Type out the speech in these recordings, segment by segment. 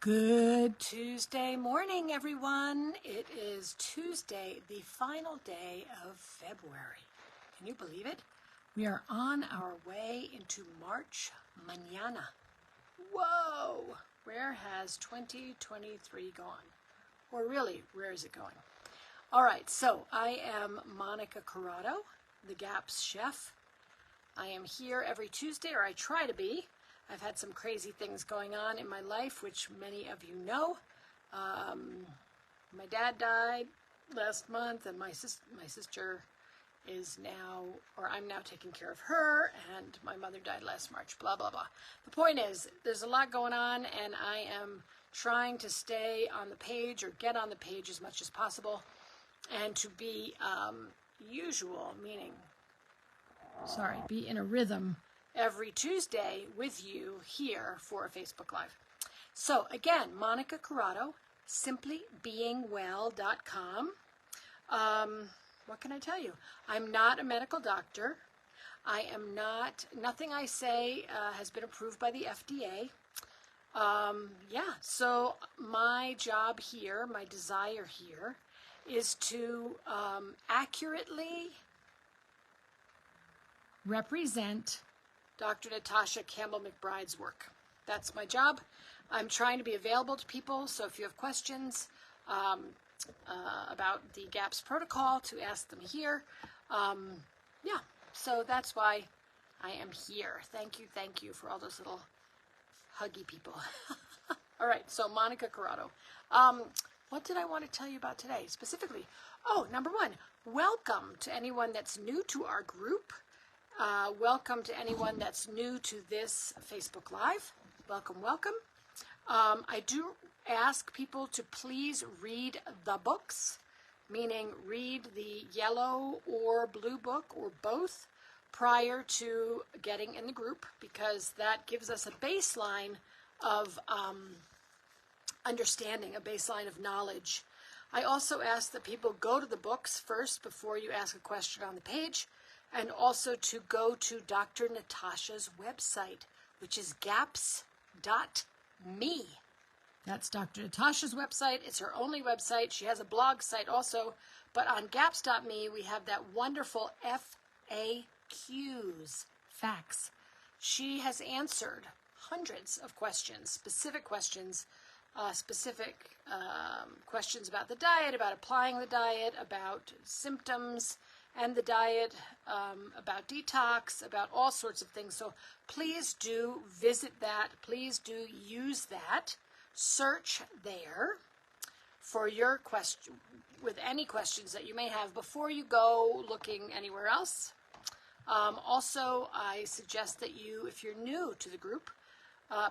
Good Tuesday morning, everyone. It is Tuesday, the final day of February. Can you believe it? We are on our way into March mañana. Whoa! Where has 2023 gone? Or really, where is it going? All right, so I am Monica Corrado, the GAPS chef. I am here every Tuesday, or I try to be. I've had some crazy things going on in my life, which many of you know. My dad died last month, and my sister is now, or I'm now taking care of her, and my mother died last March, blah, blah, blah. The point is, there's a lot going on, and I am trying to stay on the page, or get on the page as much as possible, and to be usual, meaning, be in a rhythm every Tuesday with you here for a Facebook Live. So again, Monica Corrado, simplybeingwell.com. What can I tell you? I'm not a medical doctor. I am not, nothing I say has been approved by the FDA. So my job here, my desire here, is to accurately represent Dr. Natasha Campbell-McBride's work. That's my job. I'm trying to be available to people, so if you have questions about the GAPS protocol, to ask them here. So that's why I am here. Thank you for all those little huggy people. All right, so Monica Corrado. What did I want to tell you about today specifically? Oh, number one, welcome to anyone that's new to our group. Welcome to anyone that's new to this Facebook Live. Welcome, welcome. I do ask people to please read the books, meaning read the yellow or blue book or both prior to getting in the group, because that gives us a baseline of understanding, a baseline of knowledge. I also ask that people go to the books first before you ask a question on the page, and also to go to Dr. Natasha's website, which is gaps.me. That's Dr. Natasha's website. It's her only website. She has a blog site also, but on gaps.me we have that wonderful FAQs, facts. She has answered hundreds of questions, specific questions about the diet, about applying the diet, about symptoms and the diet, about detox, about all sorts of things. So please do visit that. Please do use that. Search there for your question, with any questions that you may have before you go looking anywhere else. Also, I suggest that you, if you're new to the group,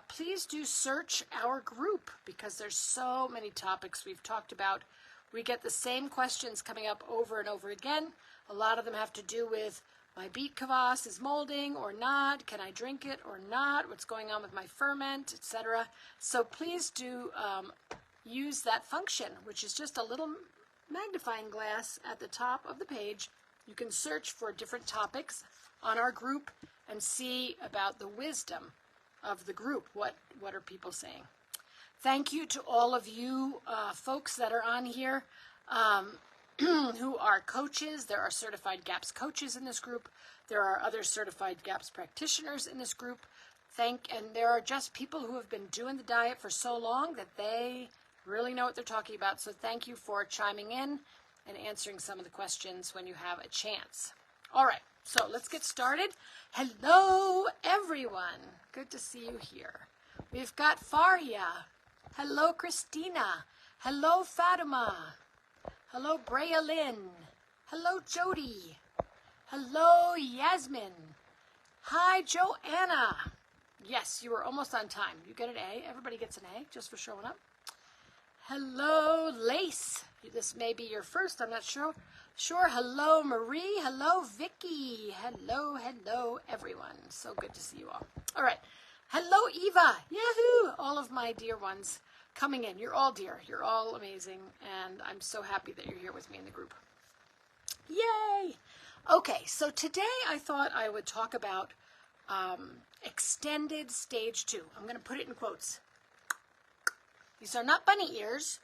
please do search our group, because there's so many topics we've talked about. We get the same questions coming up over and over again. A lot of them have to do with my beet kvass is molding or not, can I drink it or not, what's going on with my ferment, etc. So please do use that function, which is just a little magnifying glass at the top of the page. You can search for different topics on our group and see about the wisdom of the group. What are people saying? Thank you to all of you folks that are on here who are coaches. There are certified GAPS coaches in this group. There are other certified GAPS practitioners in this group. And there are just people who have been doing the diet for so long that they really know what they're talking about. So thank you for chiming in and answering some of the questions when you have a chance. All right, so let's get started. Hello, everyone. Good to see you here. We've got Faria. Hello, Christina. Hello, Fatima. Hello, Brea Lynn. Hello, Jody. Hello, Yasmin. Hi, Joanna. Yes, you were almost on time. You get an A. Everybody gets an A just for showing up. Hello, Lace. This may be your first. I'm not sure. Hello, Marie. Hello, Vicky. Hello, everyone. So good to see you all. All right. Hello, Eva. Yahoo! All of my dear ones coming in. You're all dear. You're all amazing. And I'm so happy that you're here with me in the group. Yay! Okay, so today I thought I would talk about extended stage 2. I'm going to put it in quotes. These are not bunny ears.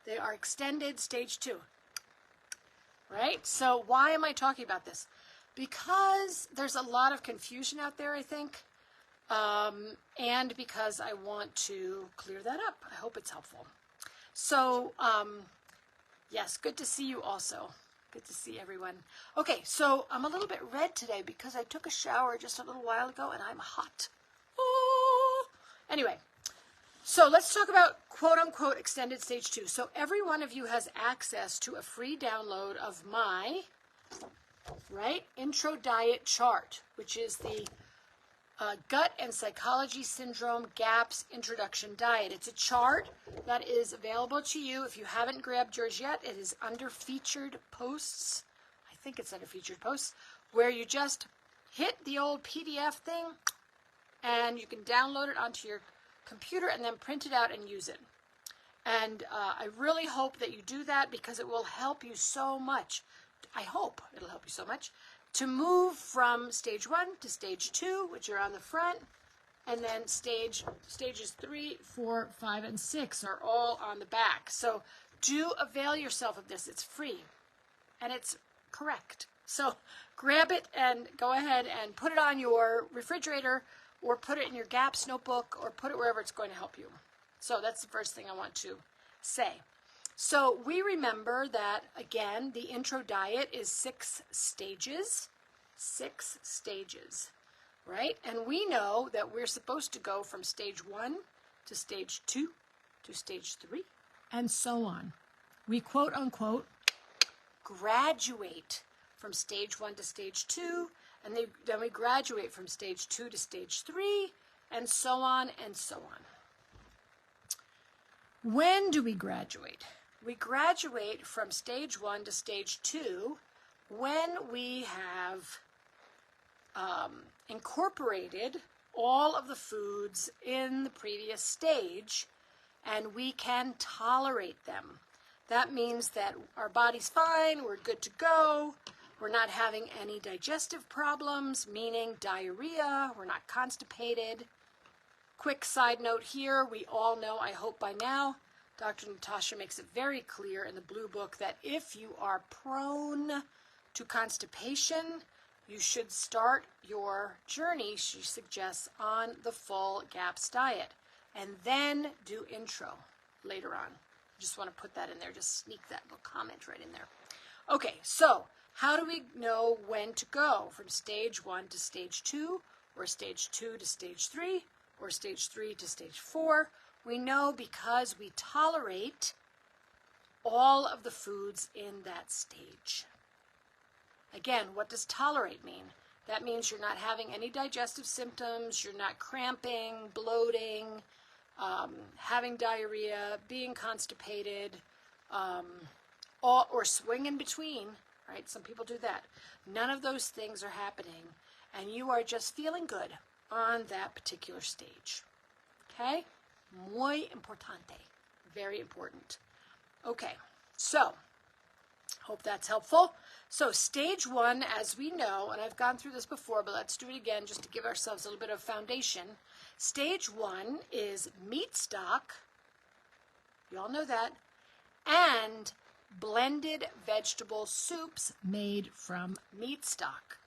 They are extended stage 2. Right? So why am I talking about this? Because there's a lot of confusion out there, I think, and because I want to clear that up. I hope it's helpful. So, yes, good to see you also. Good to see everyone. Okay, so I'm a little bit red today because I took a shower just a little while ago and I'm hot. Oh. Anyway, so let's talk about quote-unquote extended stage 2. So every one of you has access to a free download of my, intro diet chart, which is the Gut and Psychology Syndrome GAPS Introduction Diet. It's a chart that is available to you. If you haven't grabbed yours yet, it is under featured posts. I think it's under featured posts, where you just hit the old PDF thing and you can download it onto your computer and then print it out and use it. And I really hope that you do that because it will help you so much. I hope it'll help you so much to move from stage 1 to stage 2, which are on the front, and then stages 3, 4, 5, and 6 are all on the back. So do avail yourself of this. It's free, and it's correct. So grab it and go ahead and put it on your refrigerator, or put it in your GAPS notebook, or put it wherever it's going to help you. So that's the first thing I want to say. So we remember that, again, the intro diet is 6 stages. 6 stages, right? And we know that we're supposed to go from stage 1 to stage 2 to stage 3, and so on. We quote-unquote graduate from stage 1 to stage 2, and then we graduate from stage 2 to stage 3, and so on and so on. When do we graduate? We graduate from stage 1 to stage 2 when we have incorporated all of the foods in the previous stage, and we can tolerate them. That means that our body's fine, we're good to go, we're not having any digestive problems, meaning diarrhea, we're not constipated. Quick side note here, we all know, I hope by now, Dr. Natasha makes it very clear in the Blue Book that if you are prone to constipation, you should start your journey, she suggests, on the full GAPS diet, and then do intro later on. I just want to put that in there, just sneak that little comment right in there. Okay, so how do we know when to go from stage 1 to stage 2, or stage 2 to stage 3, or stage 3 to stage 4? We know because we tolerate all of the foods in that stage. Again, what does tolerate mean? That means you're not having any digestive symptoms, you're not cramping, bloating, having diarrhea, being constipated, or swing in between, right? Some people do that. None of those things are happening, and you are just feeling good on that particular stage. Okay? Muy importante. Very important. Okay, so hope that's helpful. So stage 1, as we know, and I've gone through this before, but let's do it again just to give ourselves a little bit of foundation. Stage 1 is meat stock, you all know that, and blended vegetable soups made from meat stock.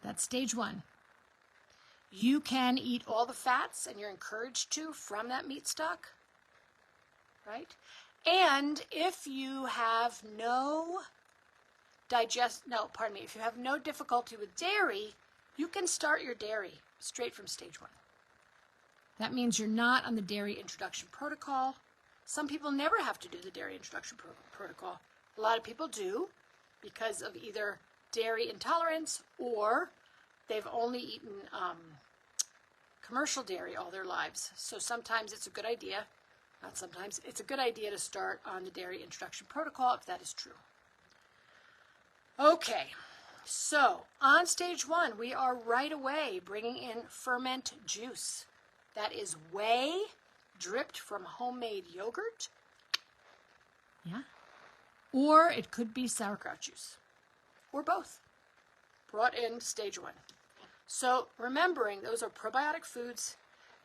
That's stage 1. You can eat all the fats, and you're encouraged to, from that meat stock, right? And if you have if you have no difficulty with dairy, you can start your dairy straight from stage 1. That means you're not on the dairy introduction protocol. Some people never have to do the dairy introduction protocol. A lot of people do because of either dairy intolerance or they've only eaten commercial dairy all their lives. So sometimes it's a good idea, not sometimes, it's a good idea to start on the dairy introduction protocol if that is true. Okay, so on stage 1, we are right away bringing in ferment juice. That is whey dripped from homemade yogurt. Yeah. Or it could be sauerkraut juice, or both, brought in stage 1. So remembering those are probiotic foods,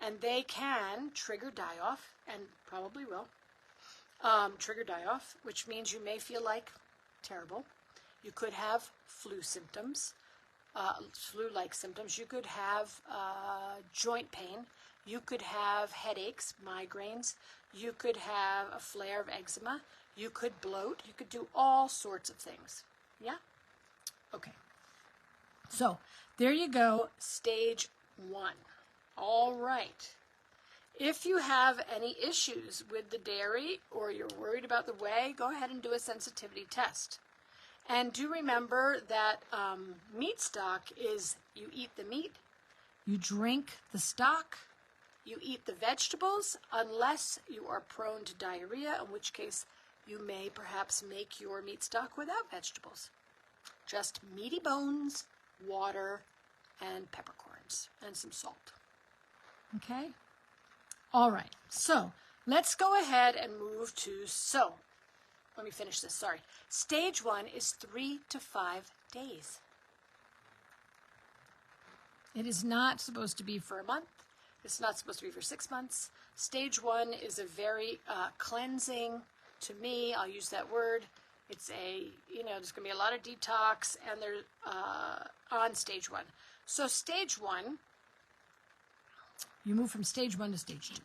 and they can trigger die-off, and probably will trigger die-off, which means you may feel like terrible. You could have flu symptoms, flu-like symptoms. You could have joint pain. You could have headaches, migraines. You could have a flare of eczema. You could bloat. You could do all sorts of things. Yeah? Okay. So, there you go, stage 1. All right. If you have any issues with the dairy or you're worried about the whey, go ahead and do a sensitivity test. And do remember that meat stock is you eat the meat, you drink the stock, you eat the vegetables, unless you are prone to diarrhea, in which case you may perhaps make your meat stock without vegetables. Just meaty bones, water, and peppercorns, and some salt. Okay? All right, so let's go ahead and move to, let me finish this, sorry. Stage 1 is 3 to 5 days. It is not supposed to be for a month. It's not supposed to be for 6 months. Stage 1 is a very cleansing, to me, I'll use that word. It's there's going to be a lot of detox, and they're on stage 1. So stage 1, you move from stage 1 to stage 2.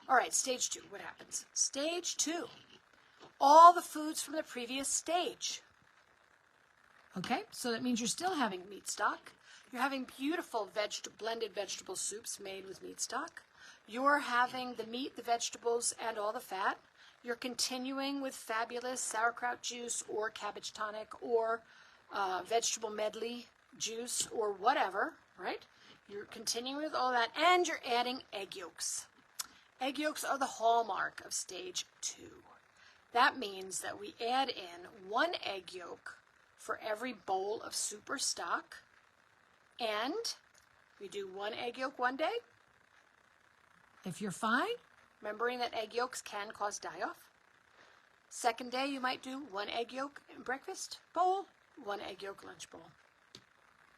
All right, stage 2, what happens? Stage 2, all the foods from the previous stage. Okay, so that means you're still having meat stock. You're having beautiful blended vegetable soups made with meat stock. You're having the meat, the vegetables, and all the fat. You're continuing with fabulous sauerkraut juice or cabbage tonic or vegetable medley juice or whatever, right? You're continuing with all that, and you're adding egg yolks. Egg yolks are the hallmark of stage 2. That means that we add in 1 egg yolk for every bowl of soup or stock, and we do 1 egg yolk one day. If you're fine, remembering that egg yolks can cause die-off. Second day, you might do 1 egg yolk in breakfast bowl, 1 egg yolk lunch bowl.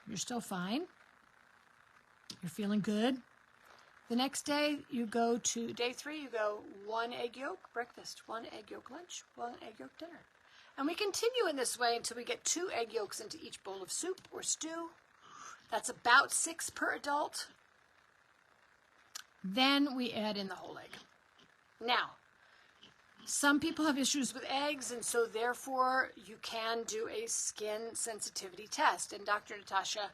You're still fine. You're feeling good. The next day, you go to day 3, you go 1 egg yolk breakfast, 1 egg yolk lunch, 1 egg yolk dinner. And we continue in this way until we get 2 egg yolks into each bowl of soup or stew. That's about 6 per adult. Then we add in the whole egg. Now, some people have issues with eggs, and so therefore you can do a skin sensitivity test. And Dr. Natasha,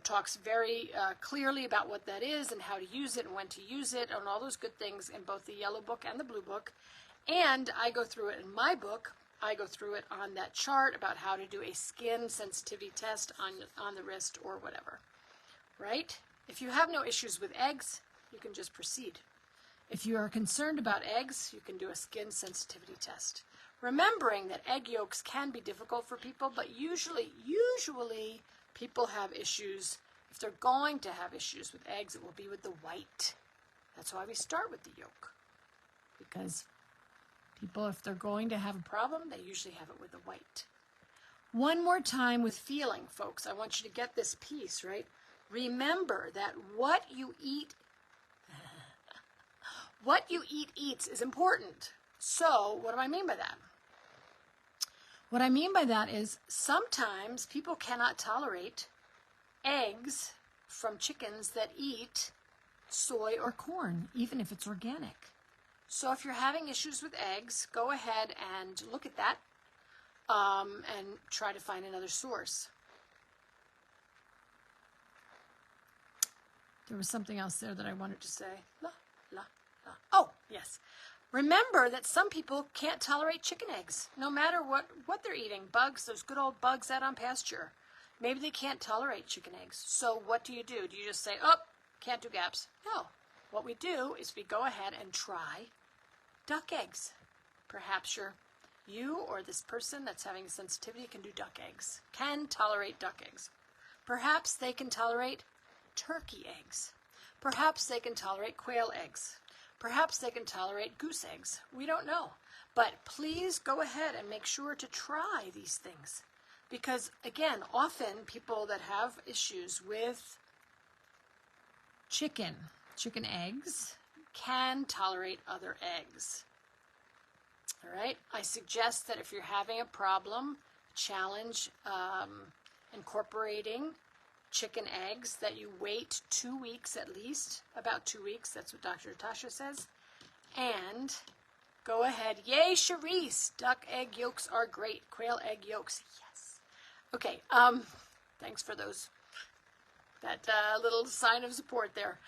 talks very clearly about what that is and how to use it and when to use it and all those good things in both the yellow book and the blue book. And I go through it in my book. I go through it on that chart about how to do a skin sensitivity test on the wrist or whatever, right? If you have no issues with eggs, you can just proceed. If you are concerned about eggs, you can do a skin sensitivity test. Remembering that egg yolks can be difficult for people, but usually people have issues. If they're going to have issues with eggs, it will be with the white. That's why we start with the yolk. Because people, if they're going to have a problem, they usually have it with the white. One more time with feeling, folks. I want you to get this piece, right? Remember that what you eat eats is important. So, what do I mean by that? What I mean by that is sometimes people cannot tolerate eggs from chickens that eat soy or corn, even if it's organic. So if you're having issues with eggs, go ahead and look at that and try to find another source. There was something else there that I wanted to say. Oh, yes. Remember that some people can't tolerate chicken eggs, no matter what they're eating. Bugs, those good old bugs out on pasture. Maybe they can't tolerate chicken eggs. So what do? Do you just say, oh, can't do gaps? No. What we do is we go ahead and try duck eggs. Perhaps you or this person that's having a sensitivity can do duck eggs, can tolerate duck eggs. Perhaps they can tolerate turkey eggs. Perhaps they can tolerate quail eggs. Perhaps they can tolerate goose eggs. We don't know. But please go ahead and make sure to try these things. Because, again, often people that have issues with chicken chicken eggs can tolerate other eggs. All right, I suggest that if you're having a problem, challenge incorporating chicken eggs, that you wait 2 weeks at least, about 2 weeks, that's what Dr. Natasha says, and go ahead. Yay, Charisse, duck egg yolks are great. Quail egg yolks, yes. Okay, thanks for that little sign of support there.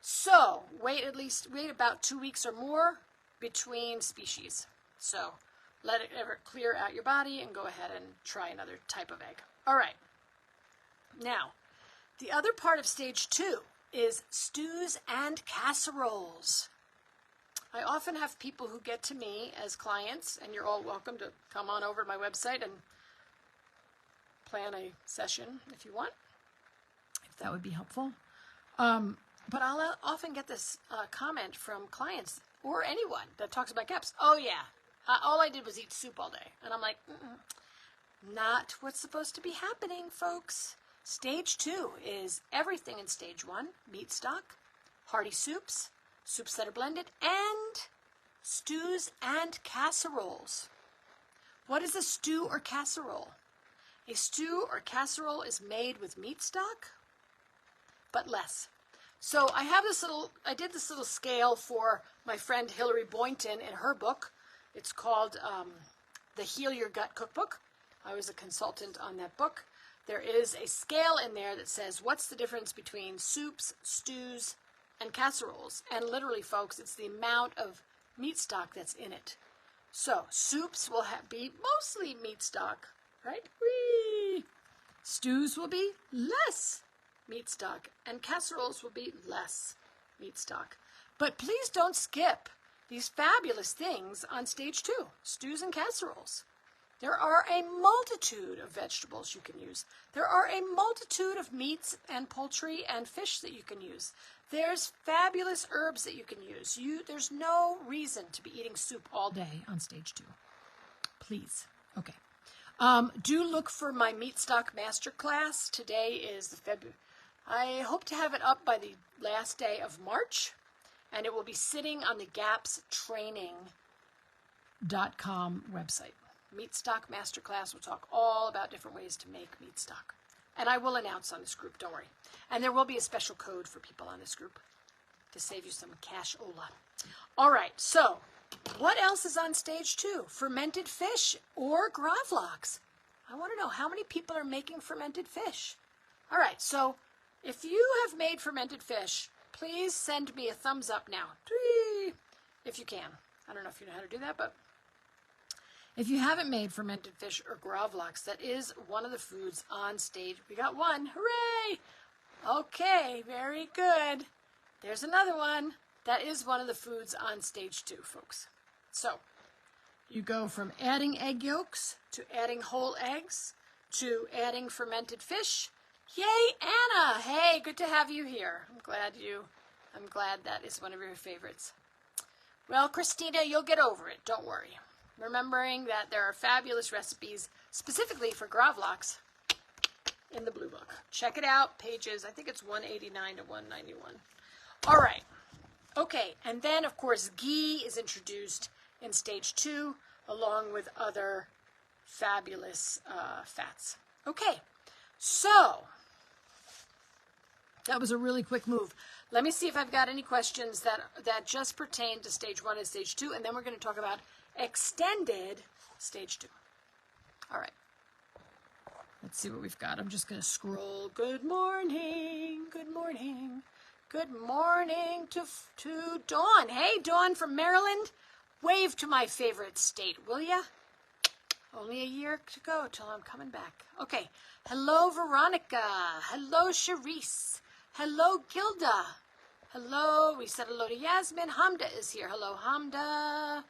So wait about 2 weeks or more between species. So let it ever clear out your body and go ahead and try another type of egg. All right. Now, the other part of stage 2 is stews and casseroles. I often have people who get to me as clients, and you're all welcome to come on over to my website and plan a session if you want, if that would be helpful. But I'll often get this comment from clients or anyone that talks about gaps. Oh, yeah, all I did was eat soup all day. And I'm like, not what's supposed to be happening, folks. Stage 2 is everything in stage 1, meat stock, hearty soups, soups that are blended, and stews and casseroles. What is a stew or casserole? A stew or casserole is made with meat stock, but less. So I did this little scale for my friend Hilary Boynton in her book. It's called The Heal Your Gut Cookbook. I was a consultant on that book. There is a scale in there that says, what's the difference between soups, stews, and casseroles? And literally, folks, it's the amount of meat stock that's in it. So soups will be mostly meat stock, right? Whee! Stews will be less meat stock, and casseroles will be less meat stock. But please don't skip these fabulous things on stage 2, stews and casseroles. There are a multitude of vegetables you can use. There are a multitude of meats and poultry and fish that you can use. There's fabulous herbs that you can use. There's no reason to be eating soup all day on stage 2. Please. Okay. Do look for my Meat Stock Masterclass. Today is the February. I hope to have it up by the last day of March, and it will be sitting on the gapstraining.com website. Meat Stock Masterclass will talk all about different ways to make meat stock. And I will announce on this group, don't worry. And there will be a special code for people on this group to save you some cash-ola. All right, so what else is on stage 2? Fermented fish or gravlax. I want to know how many people are making fermented fish. All right, so if you have made fermented fish, please send me a thumbs up now, if you can. I don't know if you know how to do that, but if you haven't made fermented fish or gravlax, that is one of the foods on stage. We got one. Hooray! Okay, very good. There's another one. That is one of the foods on stage 2, folks. So you go from adding egg yolks to adding whole eggs to adding fermented fish. Yay, Anna! Hey, good to have you here. I'm glad that is one of your favorites. Well, Christina, you'll get over it. Don't worry. Remembering that there are fabulous recipes specifically for gravlax in the Blue Book. Check it out. Pages, I think it's 189 to 191. All right. Okay, and then, of course, ghee is introduced in stage 2 along with other fabulous fats. Okay, so that was a really quick move. Let me see if I've got any questions that just pertain to stage 1 and stage 2, and then we're going to talk about extended stage 2. All right. Let's see what we've got. I'm just going to scroll. Good morning. Good morning. Good morning to Dawn. Hey, Dawn from Maryland. Wave to my favorite state, will ya? Only a year to go till I'm coming back. Okay. Hello, Veronica. Hello, Charisse. Hello, Gilda. Hello. We said hello to Yasmin. Hamda is here. Hello, Hamda.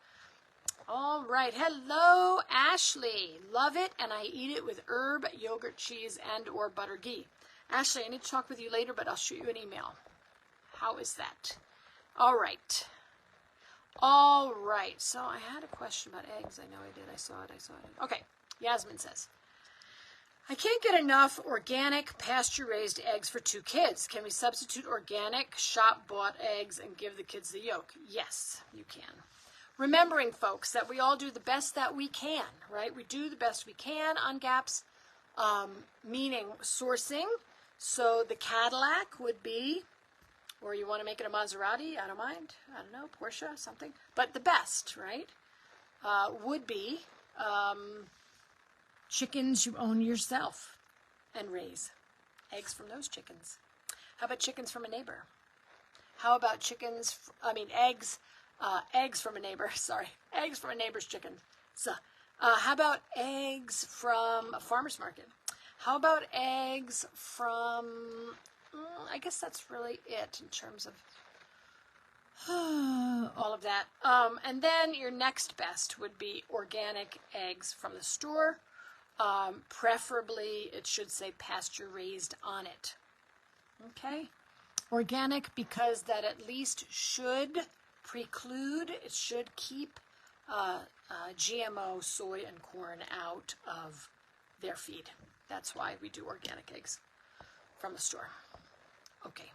All right. Hello, Ashley. Love it, and I eat it with herb, yogurt, cheese, and or butter ghee. Ashley, I need to talk with you later, but I'll shoot you an email. How is that? All right. All right. So I had a question about eggs. I know I did. I saw it. Okay. Yasmin says, I can't get enough organic pasture-raised eggs for 2 kids. Can we substitute organic shop-bought eggs and give the kids the yolk? Yes, you can. Remembering, folks, that we all do the best that we can, right? We do the best we can on GAPS, meaning sourcing. So the Cadillac would be, or you want to make it a Maserati, I don't mind. I don't know, Porsche, something. But the best, right, would be chickens you own yourself and raise eggs from those chickens. How about chickens from a neighbor? How about eggs from a neighbor, sorry, eggs from a neighbor's chicken. So, how about eggs from a farmer's market? How about eggs from, I guess that's really it in terms of all of that. And then your next best would be organic eggs from the store. Preferably, it should say pasture-raised on it. Okay? Organic, because that at least should preclude, it should keep GMO soy and corn out of their feed. That's why we do organic eggs from the store. Okay.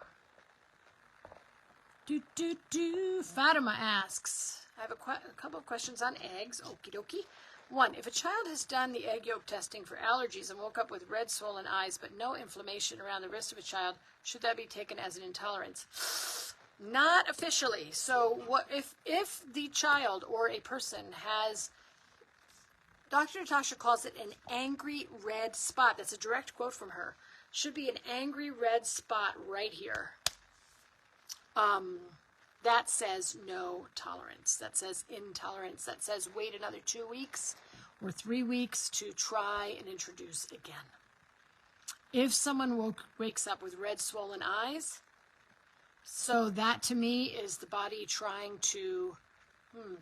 Fatima asks, I have a couple of questions on eggs. Okie dokie. 1, if a child has done the egg yolk testing for allergies and woke up with red swollen eyes but no inflammation around the wrist of a child, should that be taken as an intolerance? Not officially. So what if the child or a person has, Dr. Natasha calls it an angry red spot. That's a direct quote from her. Should be an angry red spot right here. That says no tolerance. That says intolerance. That says wait another 2 weeks or 3 weeks to try and introduce again. If someone wakes up with red swollen eyes, so that to me is the body trying to,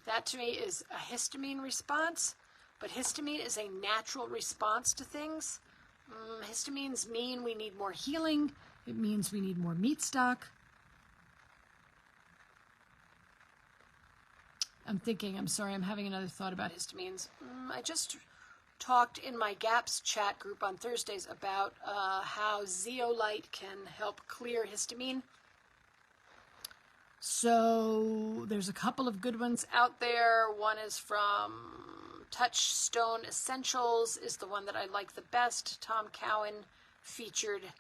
that to me is a histamine response, but histamine is a natural response to things. Histamines mean we need more healing. It means we need more meat stock. I'm having another thought about histamines. I just talked in my GAPS chat group on Thursdays about how zeolite can help clear histamine. So there's a couple of good ones out there. One is from Touchstone Essentials, is the one that I like the best. Tom Cowan featured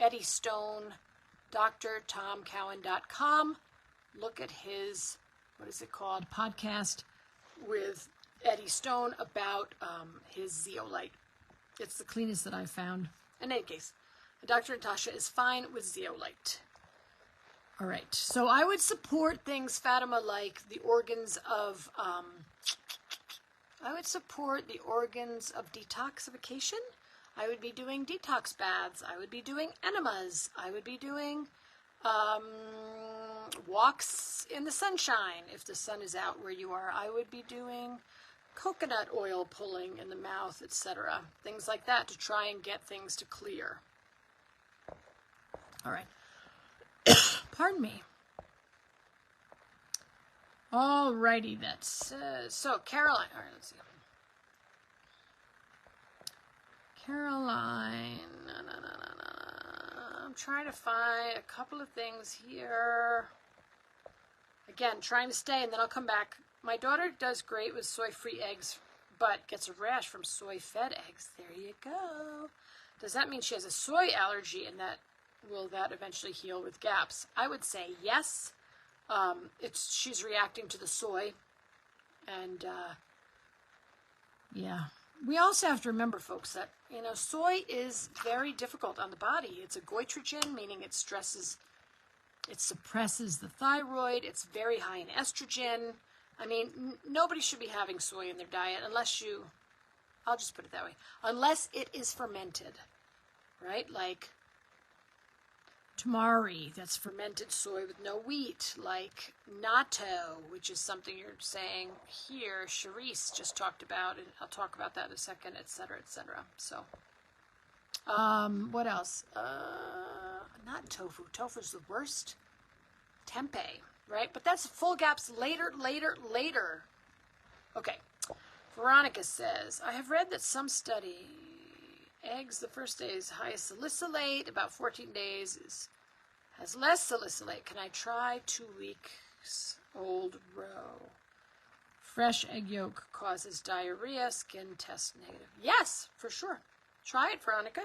Eddie Stone, drtomcowan.com. Look at his, what is it called, podcast with Eddie Stone about his zeolite. It's the cleanest that I've found. In any case, Dr. Natasha is fine with zeolite. All right, so I would support things, Fatima, like the organs of, detoxification. I would be doing detox baths. I would be doing enemas. I would be doing walks in the sunshine if the sun is out where you are. I would be doing coconut oil pulling in the mouth, etc. Things like that to try and get things to clear. All right. Pardon me. All righty, that's so Caroline. All right, let's see. Caroline. I'm trying to find a couple of things here. Again, trying to stay, and then I'll come back. My daughter does great with soy-free eggs, but gets a rash from soy-fed eggs. There you go. Does that mean she has a soy allergy, and will that eventually heal with GAPS? I would say yes. She's reacting to the soy, and yeah. We also have to remember, folks, that soy is very difficult on the body. It's a goitrogen, meaning it suppresses the thyroid. It's very high in estrogen. I mean, nobody should be having soy in their diet I'll just put it that way, unless it is fermented, right? Like tamari, that's fermented soy with no wheat, like natto, which is something you're saying here. Charisse just talked about, and I'll talk about that in a second, etc., etc. So, what else? Not tofu. Tofu's the worst. Tempeh, right? But that's full GAPS later. Okay. Veronica says, I have read that some study eggs, the first day is high salicylate. About 14 days has less salicylate. Can I try 2 weeks old roe? Fresh egg yolk causes diarrhea. Skin test negative. Yes, for sure. Try it, Veronica.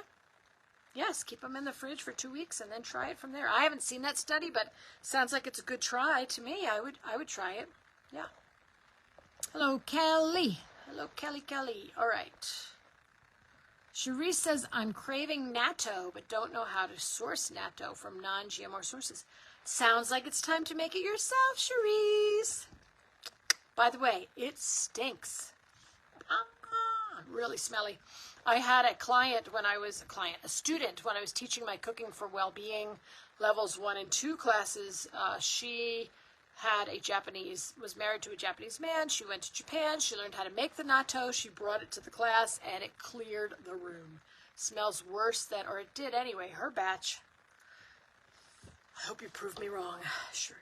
Yes, keep them in the fridge for 2 weeks and then try it from there. I haven't seen that study, but sounds like it's a good try to me. I would try it. Yeah. Hello, Kelly. Hello, Kelly. All right. Cherise says, I'm craving natto, but don't know how to source natto from non-GMO sources. Sounds like it's time to make it yourself, Cherise. By the way, it stinks. Really smelly. I had a student when I was teaching my Cooking for Wellbeing levels 1 and 2 classes. She was married to a Japanese man. She went to Japan. She learned how to make the natto. She brought it to the class, and it cleared the room. Smells worse than, or it did anyway, her batch. I hope you prove me wrong. Sure.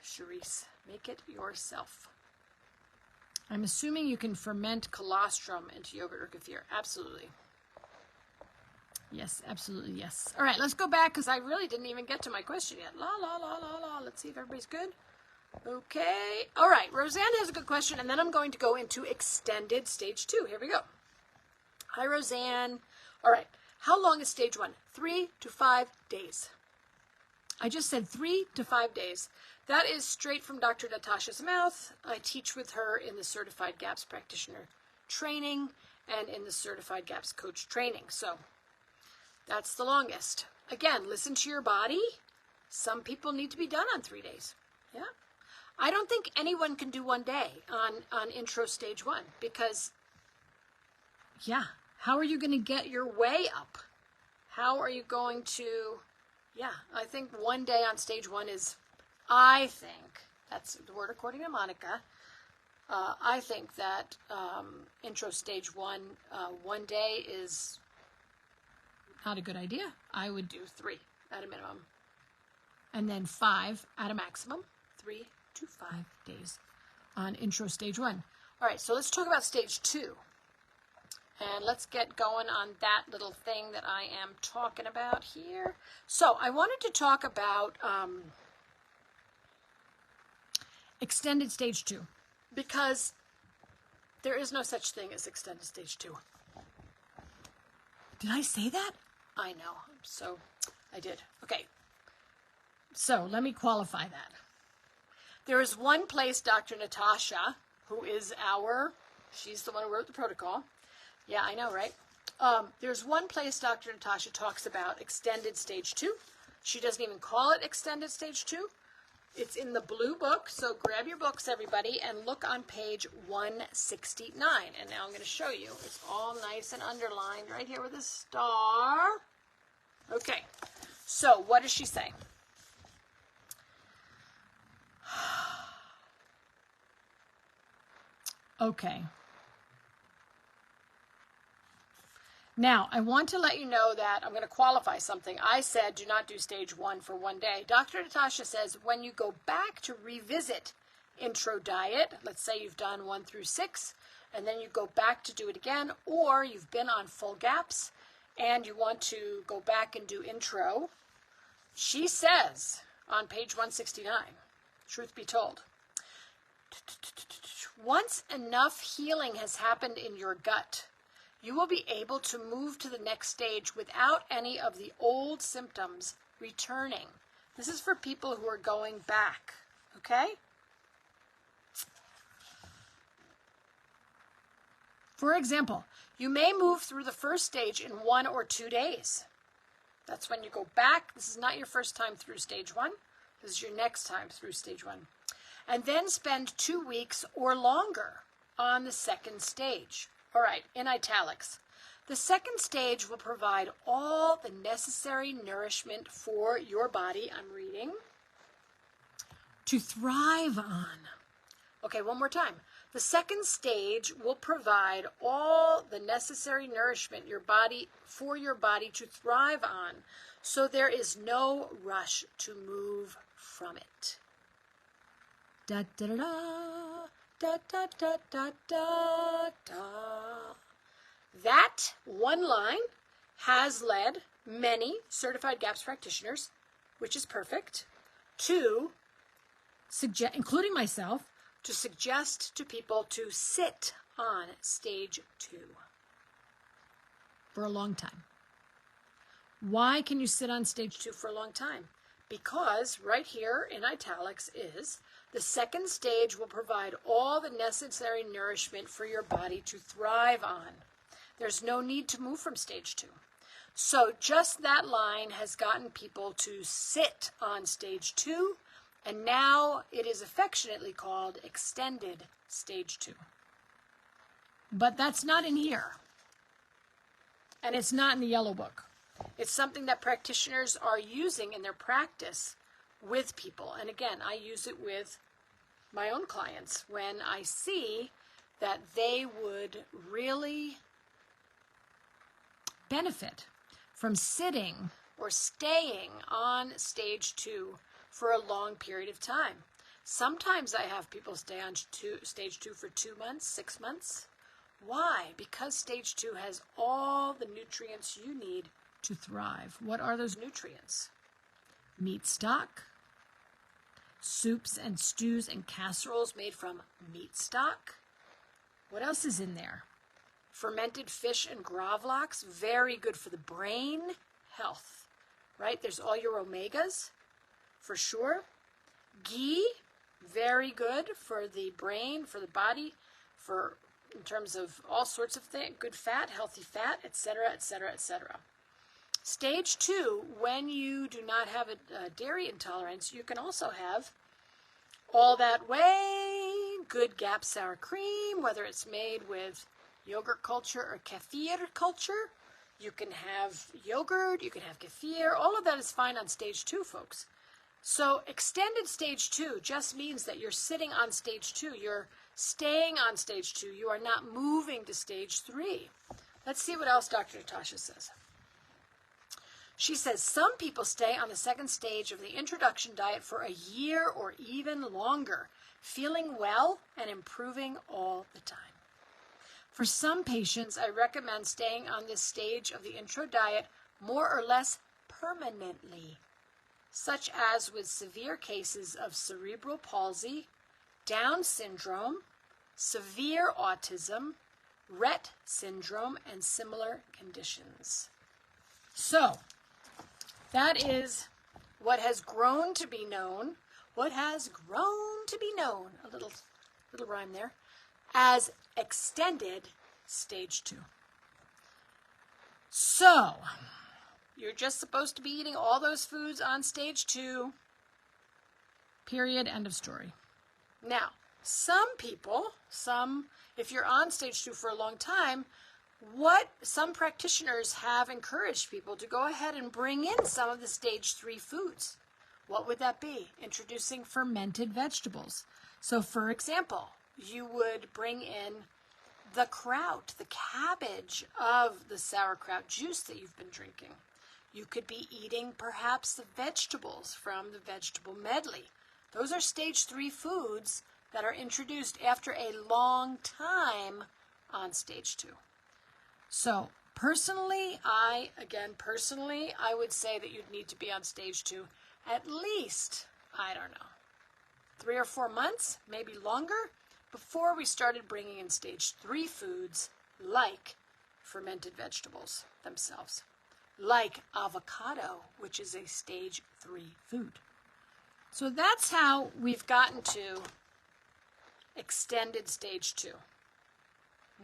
Charisse, make it yourself. I'm assuming you can ferment colostrum into yogurt or kefir. Absolutely. Yes, absolutely, yes. All right, let's go back because I really didn't even get to my question yet. Let's see if everybody's good. Okay. All right, Roseanne has a good question, and then I'm going to go into extended stage 2. Here we go. Hi, Roseanne. All right, how long is stage 1? 3 to 5 days. I just said 3 to 5 days. That is straight from Dr. Natasha's mouth. I teach with her in the Certified GAPS Practitioner training and in the Certified GAPS Coach training. So that's the longest. Again, listen to your body. Some people need to be done on 3 days. Yeah. I don't think anyone can do 1 day on intro stage 1 because, yeah, how are you going to get your way up? How are you going to, yeah, I think 1 day on stage 1 is, I think, that's the word according to Monica, I think that intro stage 1, 1 day is not a good idea. I would do 3 at a minimum. And then 5 at a maximum. 3 to 5 days on intro stage 1. All right, so let's talk about stage 2. And let's get going on that little thing that I am talking about here. So I wanted to talk about extended stage 2 because there is no such thing as extended stage 2. Did I say that? I know. So I did. Okay. So let me qualify that. There is one place Dr. Natasha, who is she's the one who wrote the protocol. Yeah, I know, right? There's one place Dr. Natasha talks about extended stage 2. She doesn't even call it extended stage 2. It's in the blue book, so grab your books, everybody, and look on page 169. And now I'm going to show you. It's all nice and underlined right here with a star. Okay, so what does she say? Okay. Now, I want to let you know that I'm going to qualify something. I said do not do stage 1 for 1 day. Dr. Natasha says when you go back to revisit intro diet, let's say you've done 1 through 6, and then you go back to do it again, or you've been on full GAPS and you want to go back and do intro, she says on page 169, truth be told, once enough healing has happened in your gut, you will be able to move to the next stage without any of the old symptoms returning. This is for people who are going back, okay? For example, you may move through the first stage in 1 or 2 days. That's when you go back. This is not your first time through stage 1. This is your next time through stage 1. And then spend 2 weeks or longer on the second stage. All right, in italics. The second stage will provide all the necessary nourishment for your body, I'm reading, to thrive on. Okay, one more time. The second stage will provide all the necessary nourishment for your body to thrive on, so there is no rush to move from it. Da da da da da da da da da da. That one line has led many certified GAPS practitioners, which is perfect, to suggest, including myself, to suggest to people to sit on stage 2 for a long time. Why can you sit on stage 2 for a long time? Because right here in italics is the second stage will provide all the necessary nourishment for your body to thrive on. There's no need to move from stage 2. So just that line has gotten people to sit on stage 2, and now it is affectionately called extended stage 2. But that's not in here. And it's not in the yellow book. It's something that practitioners are using in their practice with people. And again, I use it with my own clients when I see that they would really benefit from sitting or staying on stage 2 for a long period of time. Sometimes I have people stay on stage 2 for 2 months, 6 months. Why? Because stage 2 has all the nutrients you need to thrive. What are those nutrients? Meat stock, soups and stews and casseroles made from meat stock. What else is in there? Fermented fish and gravlax, very good for the brain health, right? There's all your omegas, for sure. Ghee, very good for the brain, for the body, in terms of all sorts of things, good fat, healthy fat, etc., etc., etc. Stage 2, when you do not have a dairy intolerance, you can also have all that way good GAPS sour cream, whether it's made with yogurt culture or kefir culture. You can have yogurt, you can have kefir. All of that is fine on stage 2, folks. So extended stage 2 just means that you're sitting on stage 2. You're staying on stage 2. You are not moving to stage 3. Let's see what else Dr. Natasha says. She says some people stay on the second stage of the introduction diet for a year or even longer, feeling well and improving all the time. For some patients, I recommend staying on this stage of the intro diet more or less permanently, such as with severe cases of cerebral palsy, Down syndrome, severe autism, Rett syndrome, and similar conditions. So, that is what has grown to be known, a little rhyme there, as extended stage 2. So, you're just supposed to be eating all those foods on stage 2, period, end of story. Now, some people, if you're on stage 2 for a long time, some practitioners have encouraged people to go ahead and bring in some of the stage 3 foods. What would that be? Introducing fermented vegetables. So, for example, you would bring in the kraut, the cabbage of the sauerkraut juice that you've been drinking. You could be eating perhaps the vegetables from the vegetable medley. Those are stage 3 foods that are introduced after a long time on stage 2. So personally, I would say that you'd need to be on stage 2 at least, 3 or 4 months, maybe longer, before we started bringing in stage 3 foods like fermented vegetables themselves, like avocado, which is a stage 3 food. So that's how we've gotten to extended stage 2.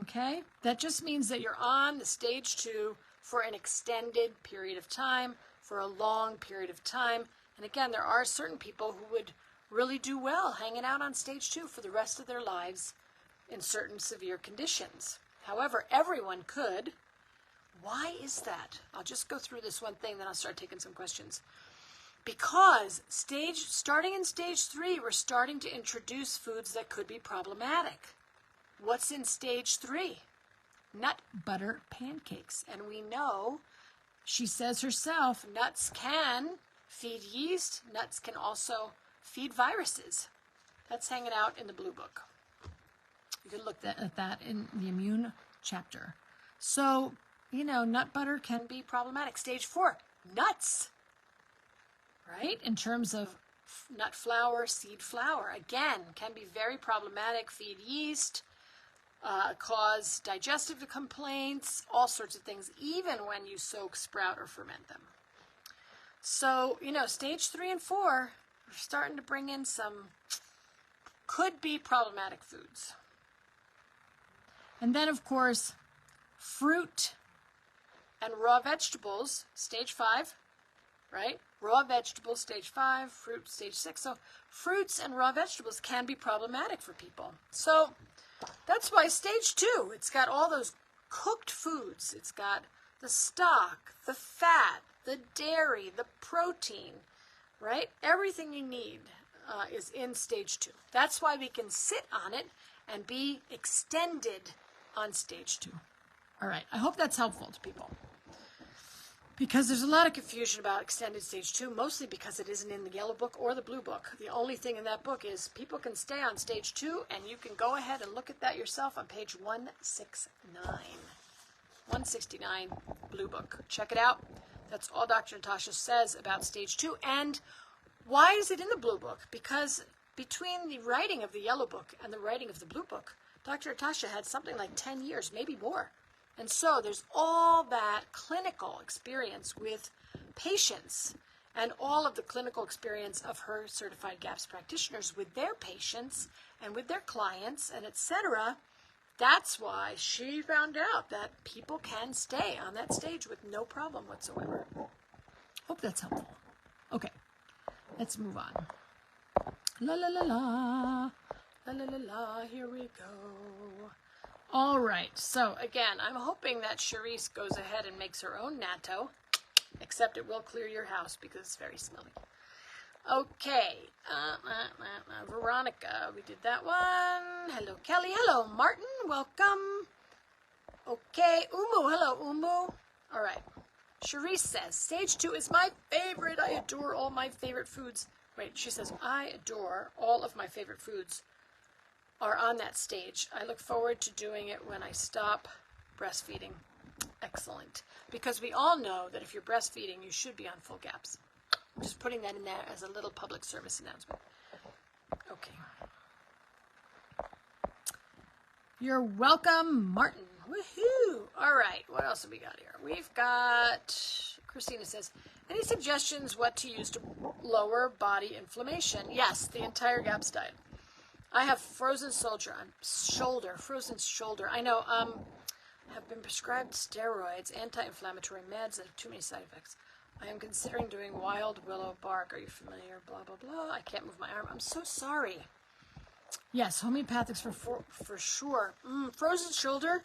Okay? That just means that you're on the stage 2 for an extended period of time, for a long period of time. And again, there are certain people who would really do well hanging out on stage 2 for the rest of their lives in certain severe conditions. However, everyone could. Why is that? I'll just go through this one thing, then I'll start taking some questions. Because starting in stage 3, we're starting to introduce foods that could be problematic. What's in stage 3? Nut butter pancakes. And we know, she says herself, nuts can feed yeast. Nuts can also feed viruses. That's hanging out in the blue book. You can look at that in the immune chapter. So, nut butter can be problematic. Stage 4, nuts, right? In terms of nut flour, seed flour, again, can be very problematic, feed yeast, cause digestive complaints, all sorts of things, even when you soak, sprout, or ferment them. So, stage 3 and 4, we're starting to bring in some could be problematic foods. And then, of course, fruit and raw vegetables, stage 5, right? Raw vegetables, stage 5, fruit, stage 6. So fruits and raw vegetables can be problematic for people. So that's why stage 2, it's got all those cooked foods. It's got the stock, the fat, the dairy, the protein, right? Everything you need is in stage 2. That's why we can sit on it and be extended on stage 2. All right, I hope that's helpful to people. Because there's a lot of confusion about extended stage 2, mostly because it isn't in the yellow book or the blue book. The only thing in that book is people can stay on stage 2, and you can go ahead and look at that yourself on page 169. 169, blue book. Check it out. That's all Dr. Natasha says about stage 2. And why is it in the blue book? Because between the writing of the yellow book and the writing of the blue book, Dr. Natasha had something like 10 years, maybe more. And so there's all that clinical experience with patients and all of the clinical experience of her certified GAPS practitioners with their patients and with their clients and etc. That's why she found out that people can stay on that stage with no problem whatsoever. Hope that's helpful. Okay, let's move on. La la la la. La la la la, here we go. All right, so again, I'm hoping that Charisse goes ahead and makes her own natto, except it will clear your house because it's very smelly. Okay, Veronica, we did that one. Hello, Kelly. Hello, Martin. Welcome. Okay, Umu. Hello, Umu. All right. Charisse says, stage 2 is my favorite. I adore all my favorite foods. Wait, she says, I adore all of my favorite foods are on that stage. I look forward to doing it when I stop breastfeeding. Excellent. Because we all know that if you're breastfeeding, you should be on full GAPS. I'm just putting that in there as a little public service announcement. Okay. You're welcome, Martin. Woohoo! All right, what else have we got here? We've got, Christina says, any suggestions what to use to lower body inflammation? Yes, the entire GAPS diet. I have frozen shoulder. I know, have been prescribed steroids, anti-inflammatory meds that have too many side effects. I am considering doing wild willow bark. Are you familiar? Blah, blah, blah. I can't move my arm. I'm so sorry. Yes, homeopathics for sure. Frozen shoulder.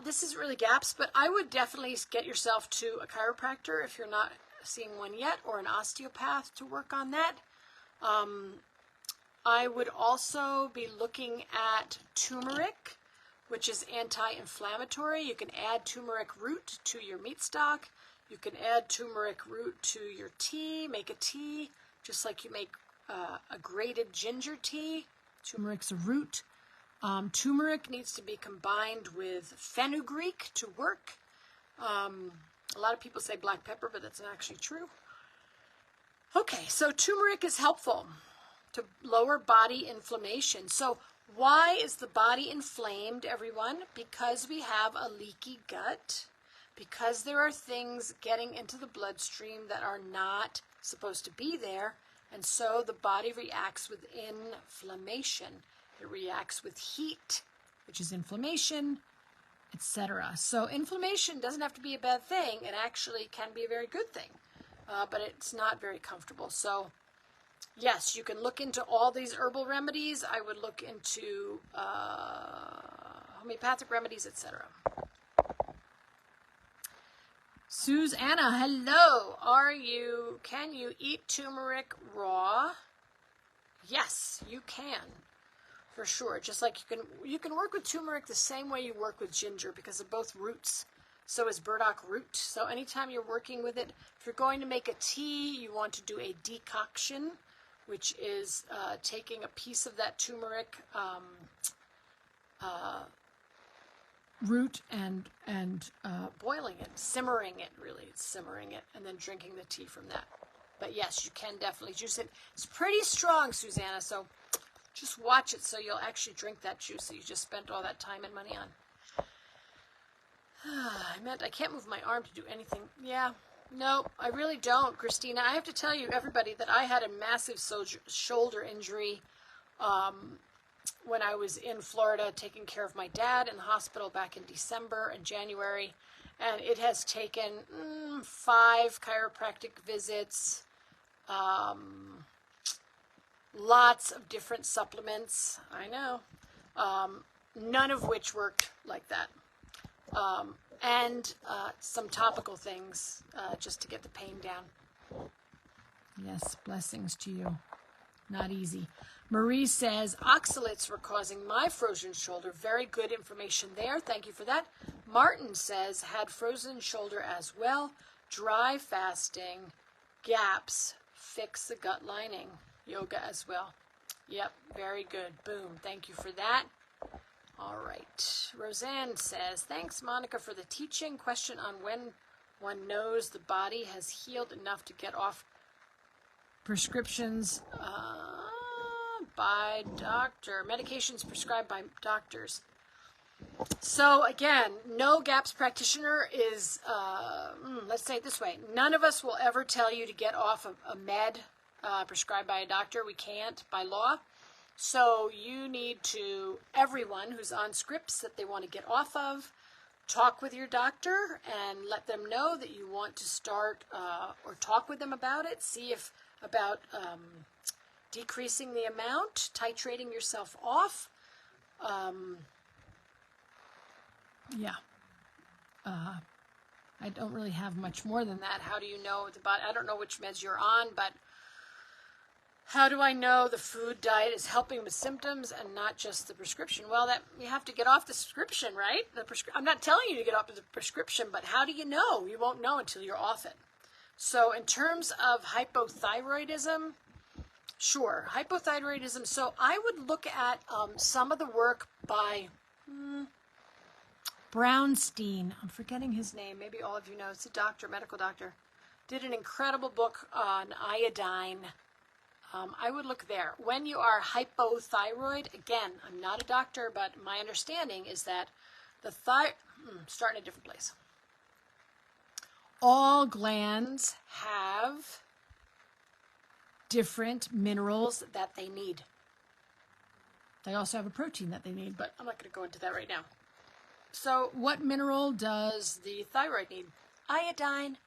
This isn't really GAPS, but I would definitely get yourself to a chiropractor if you're not seeing one yet, or an osteopath to work on that. I would also be looking at turmeric, which is anti-inflammatory. You can add turmeric root to your meat stock. You can add turmeric root to your tea, make a tea, just like you make a grated ginger tea. Turmeric's a root. Turmeric needs to be combined with fenugreek to work. A lot of people say black pepper, but that's not actually true. Okay, so turmeric is helpful to lower body inflammation. So why is the body inflamed, everyone? Because we have a leaky gut, because there are things getting into the bloodstream that are not supposed to be there, and so the body reacts with inflammation. It reacts with heat, which is inflammation, etc. So inflammation doesn't have to be a bad thing. It actually can be a very good thing, but it's not very comfortable. So yes, you can look into all these herbal remedies. I would look into homeopathic remedies, etc. Susanna, hello. Can you eat turmeric raw? Yes, you can. For sure. Just like you can work with turmeric the same way you work with ginger because they're both roots. So is burdock root. So anytime you're working with it, if you're going to make a tea, you want to do a decoction, which is taking a piece of that turmeric root and boiling it, simmering it, really. It's simmering it, and then drinking the tea from that. But yes, you can definitely juice it. It's pretty strong, Susanna, so just watch it so you'll actually drink that juice that you just spent all that time and money on. I can't move my arm to do anything. Yeah, no, I really don't, Christina. I have to tell you, everybody, that I had a massive shoulder injury when I was in Florida taking care of my dad in the hospital back in December and January. And it has taken 5 chiropractic visits, lots of different supplements, I know, none of which worked like that. And some topical things just to get the pain down. Yes, blessings to you. Not easy. Marie says, oxalates were causing my frozen shoulder. Very good information there. Thank you for that. Martin says, had frozen shoulder as well. Dry fasting, gaps, fix the gut lining. Yoga as well. Yep, very good. Boom. Thank you for that. All right. Roseanne says, thanks, Monica, for the teaching. Question on when one knows the body has healed enough to get off prescriptions by doctor. Medications prescribed by doctors. So, again, no GAPS practitioner is, let's say it this way. None of us will ever tell you to get off a med prescribed by a doctor. We can't by law. So you need to, everyone who's on scripts that they want to get off of, talk with your doctor and let them know that you want to start or talk with them about it. See if about decreasing the amount, titrating yourself off. I don't really have much more than that. How do you know about, I don't know which meds you're on, but how do I know the food diet is helping with symptoms and not just the prescription? Well, that you have to get off the prescription, right? I'm not telling you to get off the prescription, but how do you know? You won't know until you're off it. So in terms of hypothyroidism, sure, hypothyroidism. So I would look at some of the work by Brownstein. I'm forgetting his name. Maybe all of you know. It's a doctor, medical doctor. Did an incredible book on iodine. I would look there. When you are hypothyroid, again, I'm not a doctor, but my understanding is that the start in a different place. All glands have different minerals that they need. They also have a protein that they need, but I'm not going to go into that right now. So what mineral does the thyroid need? Iodine.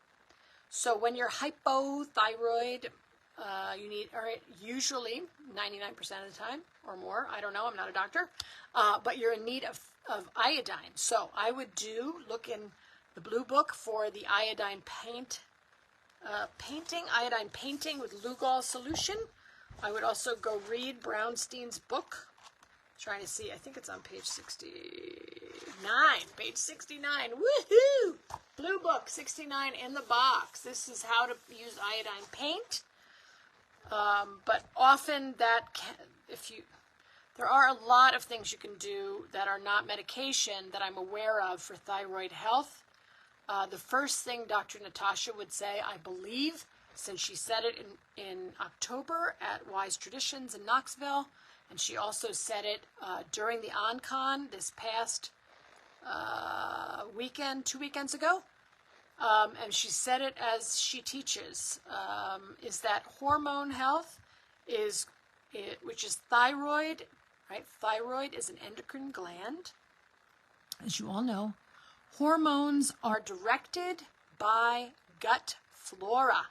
So when you're hypothyroid, you need, usually 99% of the time or more, I don't know, I'm not a doctor, but you're in need of iodine. So I would look in the blue book for the iodine iodine painting with Lugol solution. I would also go read Brownstein's book. Trying to see, I think it's on page 69. Page 69. Woohoo! Blue book 69 in the box. This is how to use iodine paint. But often there are a lot of things you can do that are not medication that I'm aware of for thyroid health. The first thing Dr. Natasha would say, I believe, since she said it in October at Wise Traditions in Knoxville, and she also said it during the OnCon this past weekend, 2 weekends ago. And she said it as she teaches, is that hormone health which is thyroid, right? Thyroid is an endocrine gland, as you all know. Hormones are directed by gut flora.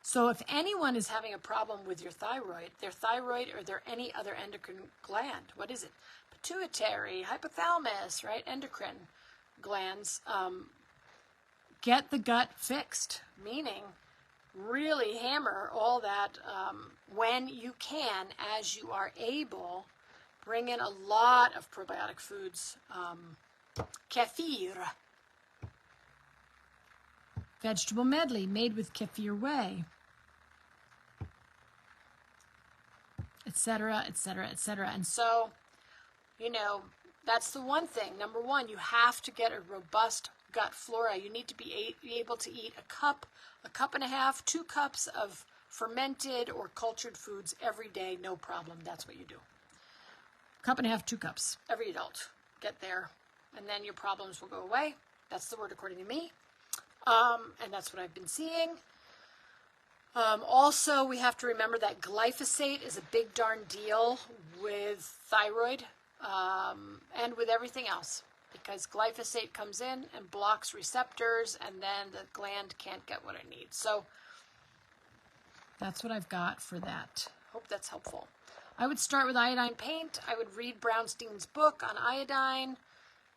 So if anyone is having a problem with their thyroid or their any other endocrine gland, what is it? Pituitary, hypothalamus, right? Endocrine glands, get the gut fixed, meaning really hammer all that when you can, as you are able. Bring in a lot of probiotic foods. Kefir. Vegetable medley made with kefir whey. Etc., etc., etc. And so, That's the one thing. Number one, you have to get a robust gut flora. You need to be able to eat a cup and a half, 2 cups of fermented or cultured foods every day, no problem. That's what you do. Cup and a half, 2 cups. Every adult. Get there. And then your problems will go away. That's the word according to me. And that's what I've been seeing. Also, we have to remember that glyphosate is a big darn deal with thyroid and with everything else, because glyphosate comes in and blocks receptors, and then the gland can't get what it needs. So that's what I've got for that. Hope that's helpful. I would start with iodine paint. I would read Brownstein's book on iodine,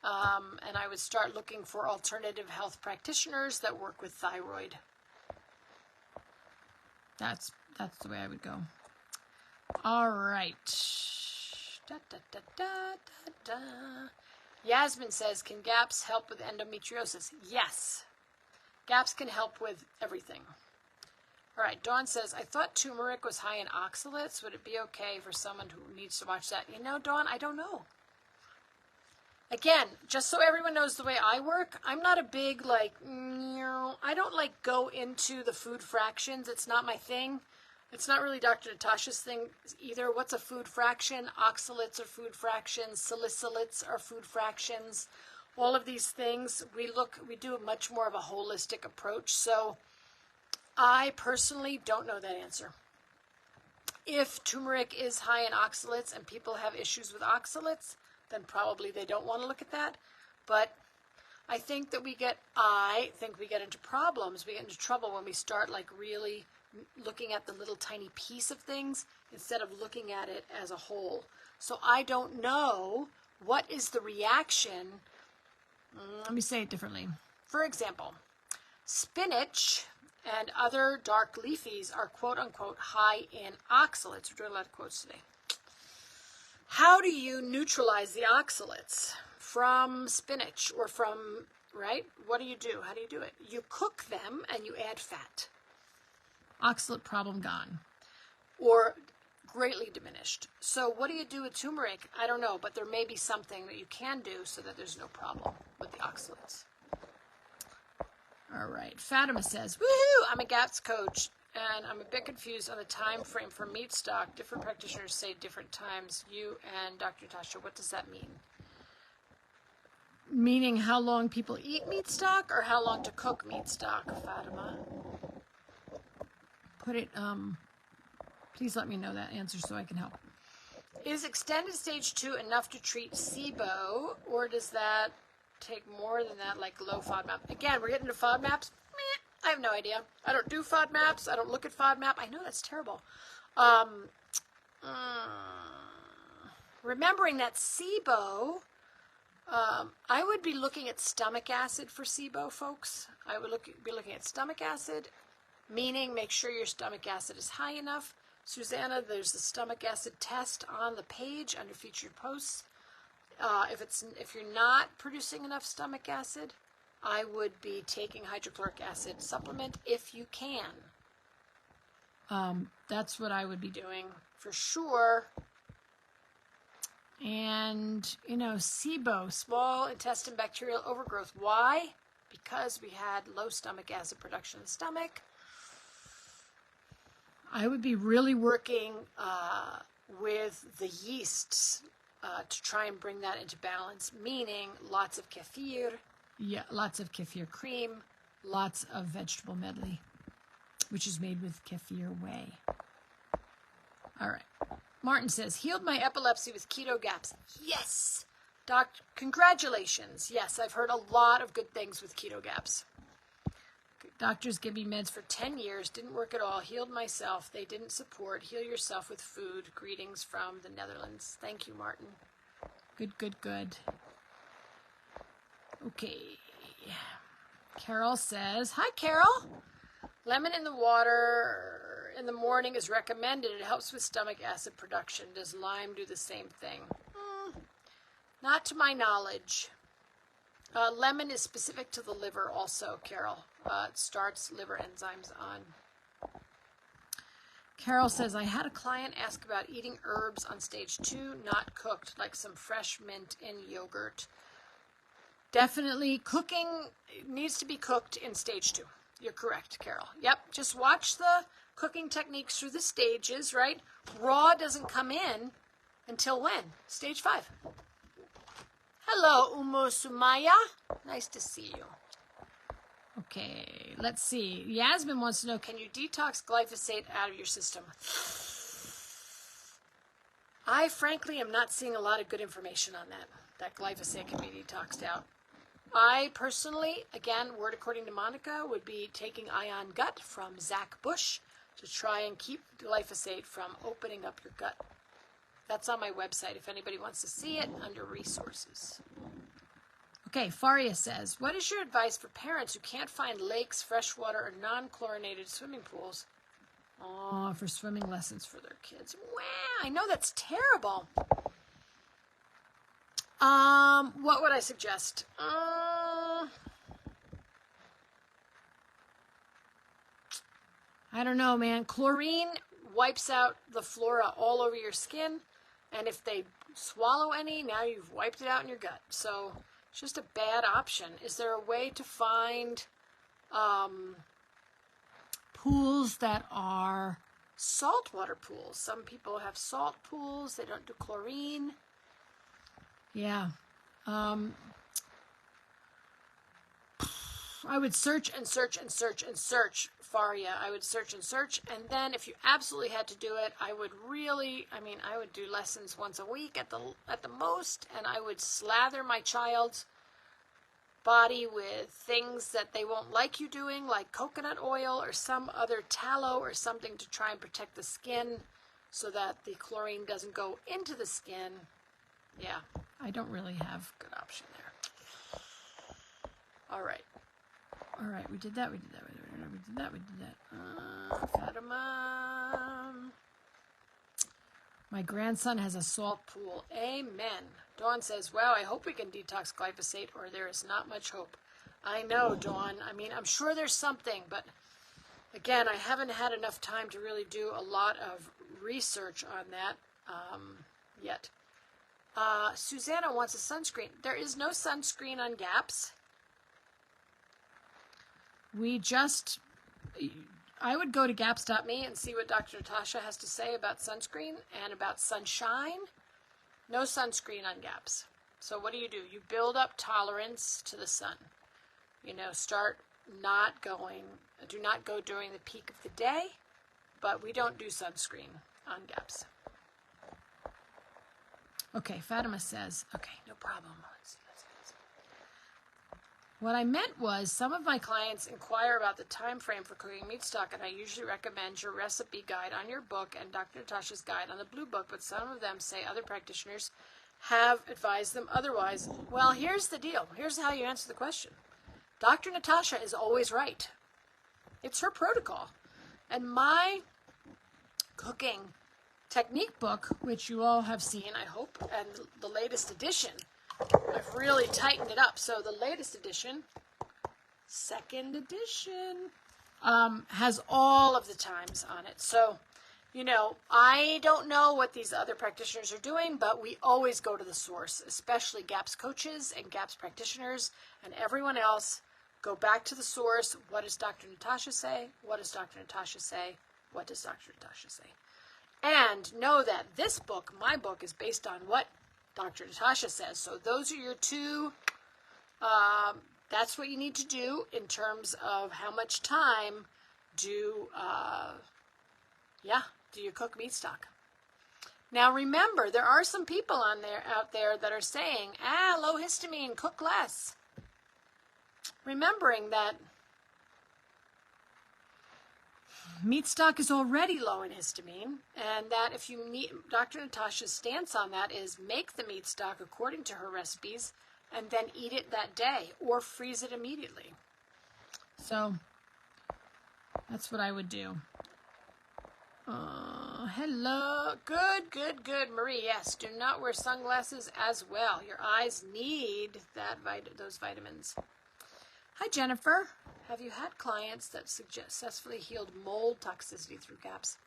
and I would start looking for alternative health practitioners that work with thyroid. That's the way I would go. All right. Da, da, da, da, da, da. Yasmin says, can GAPS help with endometriosis? Yes. GAPS can help with everything. All right. Dawn says, I thought turmeric was high in oxalates. Would it be okay for someone who needs to watch that? You know, Dawn, I don't know. Again, just so everyone knows the way I work, I'm not a big, I don't, go into the food fractions. It's not my thing. It's not really Dr. Natasha's thing either. What's a food fraction? Oxalates are food fractions. Salicylates are food fractions. All of these things, we do much more of a holistic approach. So I personally don't know that answer. If turmeric is high in oxalates and people have issues with oxalates, then probably they don't want to look at that. But I think we get into problems. We get into trouble when we start really looking at the little tiny piece of things instead of looking at it as a whole. So I don't know what is the reaction. Let me say it differently. For example, spinach and other dark leafies are quote unquote high in oxalates. We're doing a lot of quotes today. How do you neutralize the oxalates from spinach or from, right? What do you do? How do you do it? You cook them and you add fat. Oxalate problem gone, or greatly diminished. So what do you do with turmeric? I don't know, but there may be something that you can do so that there's no problem with the oxalates. All right. Fatima says, woohoo, I'm a GAPS coach, and I'm a bit confused on the time frame for meat stock. Different practitioners say different times. You and Dr. Natasha, what does that mean? Meaning how long people eat meat stock or how long to cook meat stock, Fatima? Put it, please let me know that answer so I can help. Is extended stage 2 enough to treat SIBO, or does that take more than that, like low FODMAP? Again, we're getting to FODMAPs. I have no idea. I don't do FODMAPs. I don't look at FODMAP. I know that's terrible. Remembering that SIBO, I would be looking at stomach acid for SIBO, folks. I would be looking at stomach acid, meaning make sure your stomach acid is high enough. Susanna, there's the stomach acid test on the page under featured posts. If you're not producing enough stomach acid, I would be taking hydrochloric acid supplement if you can. That's what I would be doing for sure. And, SIBO, small intestine bacterial overgrowth. Why? Because we had low stomach acid production in the stomach. I would be really working with the yeasts to try and bring that into balance, meaning lots of kefir. Yeah, lots of kefir cream, lots of vegetable medley, which is made with kefir whey. All right. Martin says, healed my epilepsy with keto GAPS. Yes. Doc, congratulations. Yes, I've heard a lot of good things with keto GAPS. Doctors give me meds for 10 years. Didn't work at all. Healed myself. They didn't support. Heal yourself with food. Greetings from the Netherlands. Thank you, Martin. Good, good, good. Okay. Carol says, hi, Carol. Lemon in the water in the morning is recommended. It helps with stomach acid production. Does lime do the same thing? Not to my knowledge. Lemon is specific to the liver also, Carol. It starts liver enzymes on. Carol says, I had a client ask about eating herbs on stage 2, not cooked, like some fresh mint in yogurt. Definitely cooking needs to be cooked in stage 2. You're correct, Carol. Yep, just watch the cooking techniques through the stages, right? Raw doesn't come in until when? Stage 5. Hello, Umo Sumaya. Nice to see you. Okay, let's see. Yasmin wants to know, can you detox glyphosate out of your system? I frankly am not seeing a lot of good information on that glyphosate can be detoxed out. I personally, again, word according to Monica, would be taking Ion Gut from Zach Bush to try and keep glyphosate from opening up your gut. That's on my website if anybody wants to see it under resources. Okay, Faria says, what is your advice for parents who can't find lakes, freshwater, or non-chlorinated swimming pools for swimming lessons for their kids? Wow, I know that's terrible. What would I suggest? I don't know, man. Chlorine wipes out the flora all over your skin, and if they swallow any, now you've wiped it out in your gut. So it's just a bad option. Is there a way to find pools that are saltwater pools? Some people have salt pools. They don't do chlorine. Yeah. I would search and search and search and search, Faria. I would search and search. And then if you absolutely had to do it, I would I would do lessons once a week at the most, and I would slather my child's body with things that they won't like you doing, like coconut oil or some other tallow or something to try and protect the skin so that the chlorine doesn't go into the skin. Yeah, I don't really have a good option there. All right, we did that. Fatima. My grandson has a salt pool. Amen. Dawn says, wow, I hope we can detox glyphosate or there is not much hope. I know, Dawn. I mean, I'm sure there's something, but again, I haven't had enough time to really do a lot of research on that yet. Susanna wants a sunscreen. There is no sunscreen on GAPS. I would go to gaps.me and see what Dr. Natasha has to say about sunscreen and about sunshine. No sunscreen on GAPS. So what do? You build up tolerance to the sun. Do not go during the peak of the day, but we don't do sunscreen on GAPS. Okay, Fatima says, okay, no problem. Let's see. What I meant was some of my clients inquire about the time frame for cooking meat stock, and I usually recommend your recipe guide on your book and Dr. Natasha's guide on the blue book, but some of them say other practitioners have advised them otherwise. Well, here's the deal. Here's how you answer the question. Dr. Natasha is always right. It's her protocol. And my cooking technique book, which you all have seen, I hope, and the latest edition, I've really tightened it up. So the latest edition, second edition, has all of the times on it. So, I don't know what these other practitioners are doing, but we always go to the source, especially GAPS coaches and GAPS practitioners and everyone else. Go back to the source. What does Dr. Natasha say? What does Dr. Natasha say? What does Dr. Natasha say? And know that this book, my book, is based on what Dr. Natasha says. So those are your two, that's what you need to do in terms of how much time do you cook meat stock. Now remember, there are some people out there that are saying, low histamine, cook less. Remembering that meat stock is already low in histamine, and that if you meet Dr. Natasha's stance on that is make the meat stock according to her recipes and then eat it that day or freeze it immediately. So that's what I would do. Hello. Good. Marie, yes, do not wear sunglasses as well. Your eyes need those vitamins. Hi, Jennifer. Have you had clients that successfully healed mold toxicity through GAPS?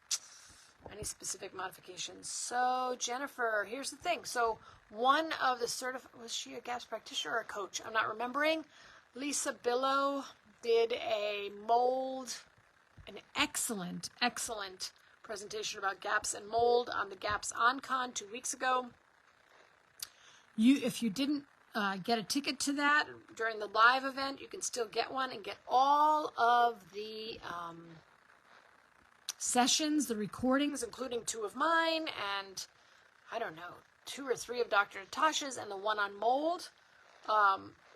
any specific modifications. So, Jennifer, here's the thing. So, one of the was she a GAPS practitioner or a coach? I'm not remembering. Lisa Billow did a mold, an excellent presentation about GAPS and mold on the GAPS OnCon 2 weeks ago. If you didn't get a ticket to that during the live event, you can still get one and get all of the sessions, the recordings, including 2 of mine, and I don't know, 2 or 3 of Dr. Natasha's, and the one on mold.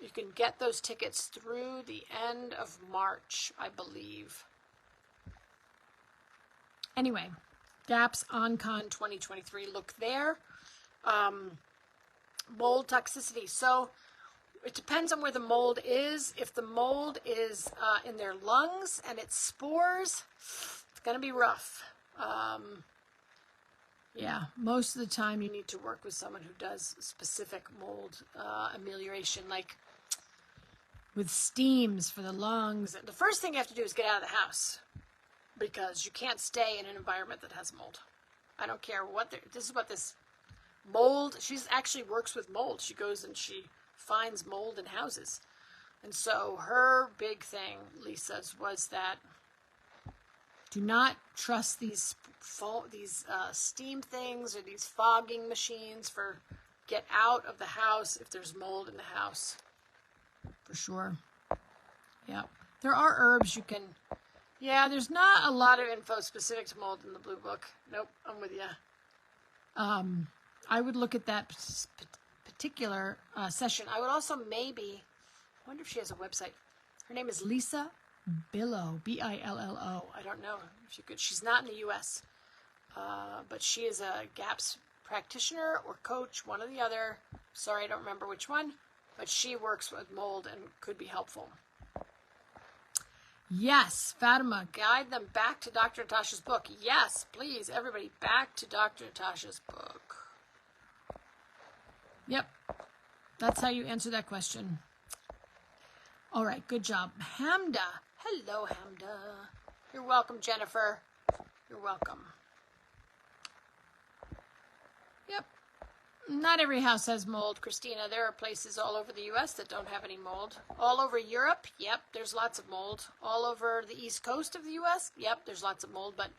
You can get those tickets through the end of March, I believe. Anyway, GAPS OnCon 2023, look there. Mold toxicity. So it depends on where the mold is. If the mold is in their lungs and it's spores, it's going to be rough. Yeah, most of the time you need to work with someone who does specific mold amelioration, like with steams for the lungs. The first thing you have to do is get out of the house, because you can't stay in an environment that has mold. I don't care what this is what this mold, she actually works with mold. She goes and she finds mold in houses. And so her big thing, Lisa's, was that do not trust these steam things or these fogging machines. Get out of the house if there's mold in the house. For sure. Yeah. There are herbs you can... Yeah, there's not a lot of info specific to mold in the Blue Book. Nope, I'm with you. I would look at that particular session. I would also I wonder if she has a website. Her name is Lisa Billow, Billo. I don't know if you could. She's not in the U.S., but she is a GAPS practitioner or coach, one or the other. Sorry, I don't remember which one, but she works with mold and could be helpful. Yes, Fatima, guide them back to Dr. Natasha's book. Yes, please, everybody, back to Dr. Natasha's book. Yep, that's how you answer that question. All right, good job. Hamda. Hello, Hamda. You're welcome, Jennifer. You're welcome. Yep. Not every house has mold, Christina. There are places all over the U.S. that don't have any mold. All over Europe, yep, there's lots of mold. All over the East Coast of the U.S., yep, there's lots of mold. But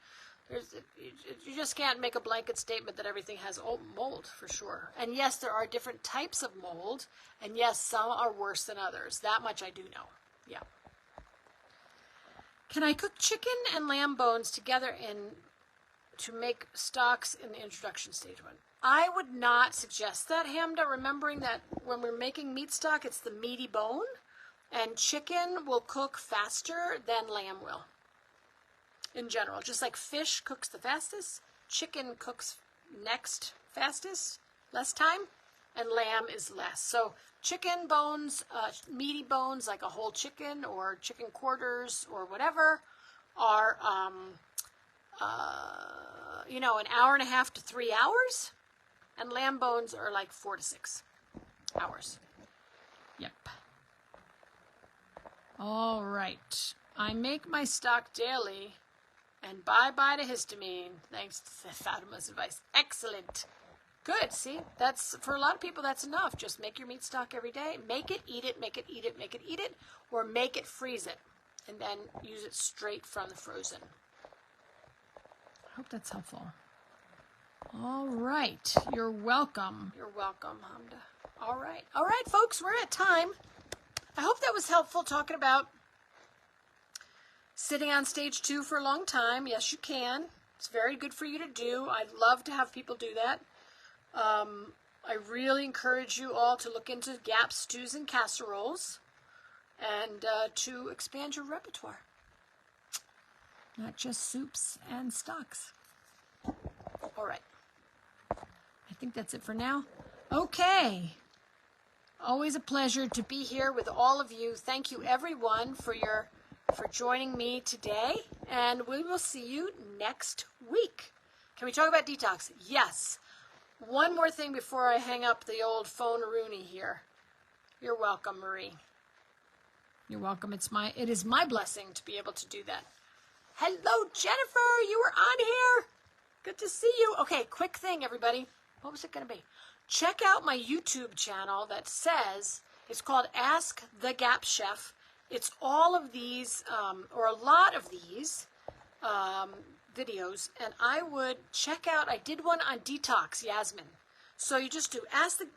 you just can't make a blanket statement that everything has mold, for sure. And yes, there are different types of mold. And yes, some are worse than others. That much I do know. Yeah. Can I cook chicken and lamb bones together to make stocks in the introduction stage 1? I would not suggest that, Hamda, remembering that when we're making meat stock, it's the meaty bone, and chicken will cook faster than lamb will. In general, just like fish cooks the fastest, chicken cooks next fastest, less time, and lamb is less. So chicken bones, meaty bones like a whole chicken or chicken quarters or whatever are, an hour and a half to 3 hours, and lamb bones are like 4 to 6 hours. Yep. All right. I make my stock daily. And bye-bye to histamine, thanks to Fatima's advice. Excellent. Good, see? That's, for a lot of people, that's enough. Just make your meat stock every day. Make it, eat it, make it, eat it, make it, eat it. Or make it, freeze it. And then use it straight from the frozen. I hope that's helpful. All right. You're welcome. You're welcome, Hamda. All right. All right, folks, we're at time. I hope that was helpful talking about sitting on stage 2 for a long time. Yes, you can. It's very good for you to do. I'd love to have people do that. I really encourage you all to look into GAPS stews and casseroles and to expand your repertoire. Not just soups and stocks. All right. I think that's it for now. Okay. Always a pleasure to be here with all of you. Thank you, everyone, for joining me today, and we will see you next week. Can we talk about detox? Yes. One more thing before I hang up the old phone Rooney here. You're welcome, Marie. You're welcome. It is my blessing to be able to do that. Hello, Jennifer. You were on here. Good to Okay, quick thing, everybody. What was it going to be? Check out my YouTube channel that says, it's called Ask the Gap Chef. It's all of these, or a lot of these videos, and I would check out, I did one on detox, Yasmin. So you just do,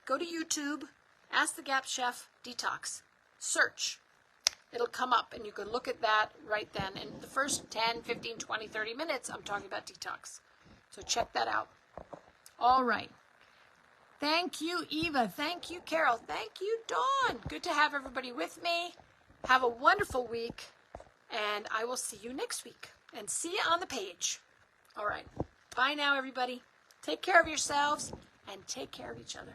go to YouTube, Ask the Gap Chef, detox. Search. It'll come up, and you can look at that right then. In the first 10, 15, 20, 30 minutes, I'm talking about detox. So check that out. All right. Thank you, Eva. Thank you, Carol. Thank you, Dawn. Good to have everybody with me. Have a wonderful week, and I will see you next week. And see you on the page. All right. Bye now, everybody. Take care of yourselves, and take care of each other.